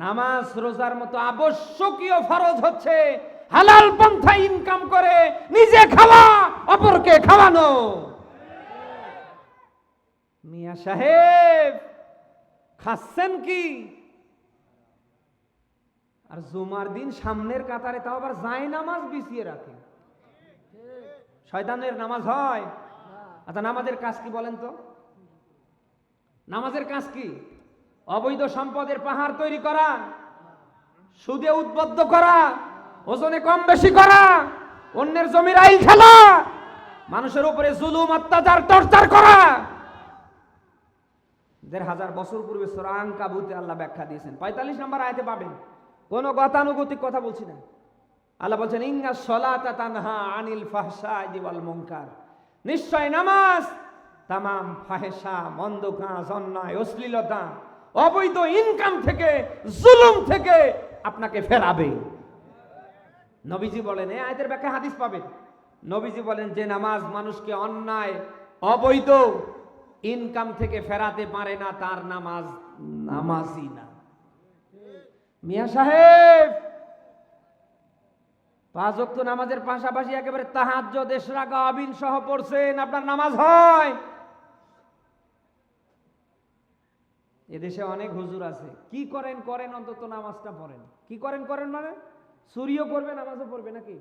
নামাজ রোজার মতো আবশ্যকীয় ফরজ হচ্ছে হালাল পন্থায় ইনকাম করে নিজে খাওয়া, অপরকে খাওয়ানো। মিয়া সাহেব খাচ্ছেন কি? আর জুমার দিন সামনের কাতারে, তাও আবার যায় নামাজ বিছিয়ে রাখে। শয়তানের নামাজ হয়? আচ্ছা, নামাজের কাজ কি বলেন তো? নামাজের কাজ কি? অবৈধ সম্পদের পাহাড় তৈরি করা, সুদে উদ্বুদ্ধ করা, ওজনে কম বেশি করা, অন্যের জমির আইল খেলা, মানুষের উপরে জুলুম অত্যাচার টর্চার করা। ১,৫০০ বছর পূর্বে সূরা আনকাবুতে আল্লাহ ব্যাখ্যা দিয়েছেন। ৪৫ নম্বর আয়াতে পাবেন। কোন গতানুগতিক কথা বলছি না। আল্লাহ বলছেন ইন্নাস সালাতা তানহা আনিল ফাহশাই ওয়াল মুনকার, নিশ্চয় নামাজ তামাম ফাহেসা, মন্দ কাজ, অন্যায়, অশ্লীলতা, অবৈধ ইনকাম থেকে, জুলুম থেকে আপনাকে ফেরাবে। নবীজি বলেন, এই আয়াতের ব্যাখ্যা হাদিস পাবেন। নবীজি বলেন যে নামাজ মানুষকে অন্যায়, অবৈধ ইনকাম থেকে ফেরাতে পারে না, তার নামাজ নামাজই না। মিয়া সাহেব ৫ ওয়াক্ত নামাজের পাশাপাশি একেবারে তাহাজ্জুদ, ইশরাক, আবিন সহ পড়ছেন, আপনার নামাজ হয়? এদেশে অনেক হুজুর আছে, কি করেন করেন, অন্তত নামাজটা পড়েন। কি করেন করেন মানে চুরিও করবে, নামাজও পড়বে নাকি?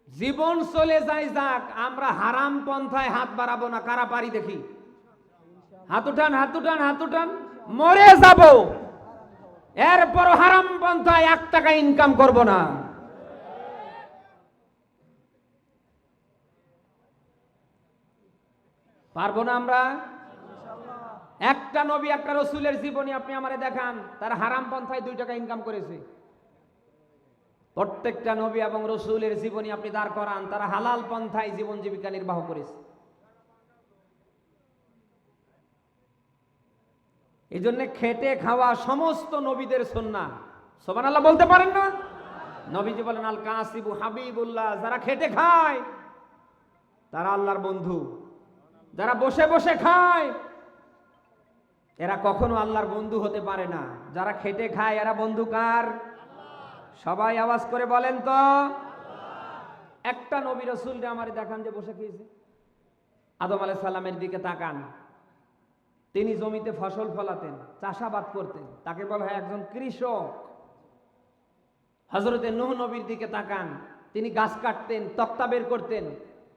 জীবন চলে যায় যাক, আমরা হারাম পন্থায় হাত বাড়াবো না। কারা পারি দেখি? হাত উঠান, হাত উঠান, হাত উঠান। মরে যাব, এরপর হারাম পন্থায় ১ টাকা ইনকাম করব না। পারবো না আমরা? একটা নবী, একটা রসুলের জীবনী আপনি আমারে দেখান তারা হারাম পন্থায় 2 টাকা ইনকাম করেছে। প্রত্যেকটা নবী এবং রসুলের জীবনী আপনি দাঁড় করান, তারা হালাল পন্থায় জীবন জীবিকা নির্বাহ করেছে। এই জন্য খেটে খাওয়া সমস্ত নবীদের সুন্নাহ। সুবহানাল্লাহ বলতে পারেন না? নবীজি বলেন আল কাসিবু হাবিবুল্লাহ, যারা খেটে খায় তারা আল্লাহর বন্ধু। যারা বসে বসে খায় এরা কখনো আল্লাহর বন্ধু হতে পারে না। যারা খেটে খায় এরা বন্ধু কার? সবাই আওয়াজ করে বলেন তো। একটা নবী রাসূলকে আমারে দেখান যে বসে খেয়েছে। আদম আলাইহিস সালামের দিকে তাকান, তিনি জমিতে ফসল ফলাতেন, চাষাবাদ করতেন, তাকে বলা হয় একজন কৃষক। হযরতে নূহ নবীর দিকে তাকান, তিনি গাছ কাটতেন, তক্তা বের করতেন,